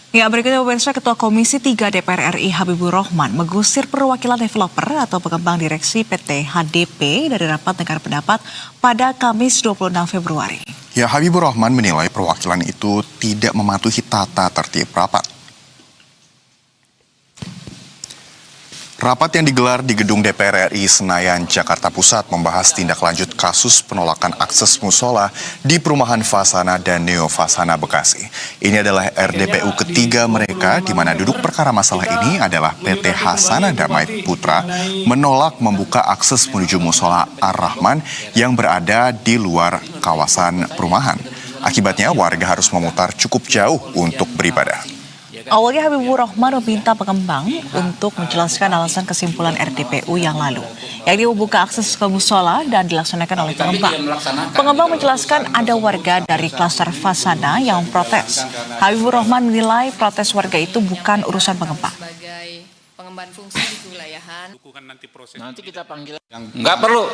Ya, berikutnya pemirsa, Ketua Komisi 3 DPR RI Habibur Rahman mengusir perwakilan developer atau pengembang direksi PT HDP dari rapat dengar pendapat pada Kamis 26 Februari. Ya, Habibur Rahman menilai perwakilan itu tidak mematuhi tata tertib rapat. Rapat yang digelar di Gedung DPR RI Senayan, Jakarta Pusat membahas tindak lanjut kasus penolakan akses musola di perumahan Fasana dan Neo Fasana Bekasi. Ini adalah RDPU ketiga mereka di mana duduk perkara masalah ini adalah PT Hasana Damai Putra menolak membuka akses menuju musola Ar-Rahman yang berada di luar kawasan perumahan. Akibatnya warga harus memutar cukup jauh untuk beribadah. Awalnya Habibur Rahman meminta pengembang untuk menjelaskan alasan kesimpulan RDPU yang lalu, yakni membuka akses ke musola dan dilaksanakan oleh pengembang. Pengembang menjelaskan ada warga dari klaster Fasana yang protes. Habibur Rahman menilai protes warga itu bukan urusan pengembang. Pengembangan fungsi di kewilayahan. Nanti kita panggil. Nggak perlu.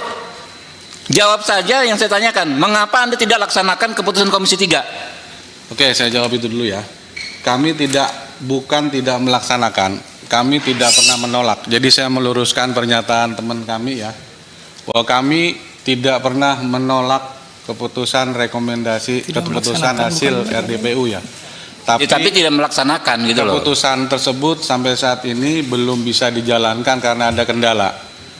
Jawab saja yang saya tanyakan. Mengapa Anda tidak laksanakan keputusan Komisi 3? Oke, saya jawab itu dulu ya. Kami bukan tidak melaksanakan, kami tidak pernah menolak. Jadi saya meluruskan pernyataan teman kami ya, bahwa kami tidak pernah menolak keputusan rekomendasi, keputusan hasil RDPU ya. Tapi tidak melaksanakan gitu loh. Keputusan tersebut sampai saat ini belum bisa dijalankan karena ada kendala.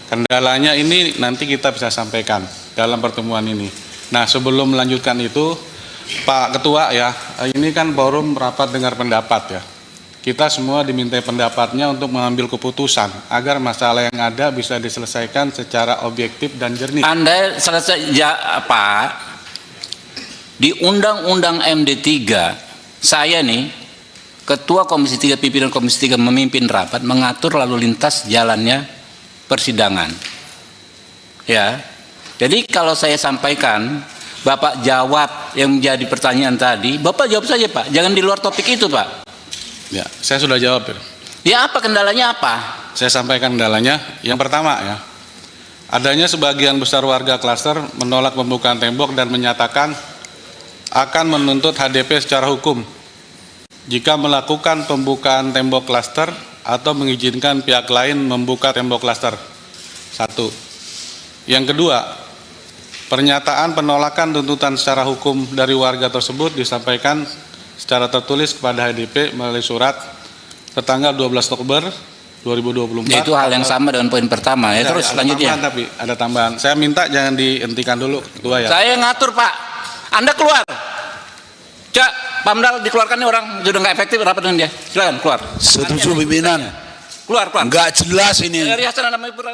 Kendalanya ini nanti kita bisa sampaikan dalam pertemuan ini. Nah, sebelum melanjutkan itu, Pak Ketua ya, ini kan forum rapat dengar pendapat ya. Kita semua dimintai pendapatnya untuk mengambil keputusan agar masalah yang ada bisa diselesaikan secara objektif dan jernih. Anda selesai ya Pak, di Undang-Undang MD3, saya nih Ketua Komisi 3, pimpinan Komisi 3 memimpin rapat mengatur lalu lintas jalannya persidangan. Ya. Jadi kalau saya sampaikan Bapak jawab yang menjadi pertanyaan tadi, Bapak jawab saja Pak, jangan di luar topik itu Pak. Ya, saya sudah jawab ya. Ya apa kendalanya apa? Saya sampaikan kendalanya. Yang pertama ya, adanya sebagian besar warga klaster menolak pembukaan tembok dan menyatakan akan menuntut HDP secara hukum jika melakukan pembukaan tembok klaster atau mengizinkan pihak lain membuka tembok klaster. Satu. Yang kedua, pernyataan penolakan tuntutan secara hukum dari warga tersebut disampaikan secara tertulis kepada HDP melalui surat tertanggal 12 Oktober 2024. Ya, itu hal yang sama dengan poin pertama ya. Terus selanjutnya. Tapi ada tambahan. Saya minta jangan dihentikan dulu Ketua ya. Saya ngatur Pak. Anda keluar. Cak, Pamdal dikeluarkan nih orang sudah nggak efektif rapat dengan dia. Silakan keluar. Setuju pimpinan. Keluar. Nggak jelas ini. Dari Hasan Damai Putra.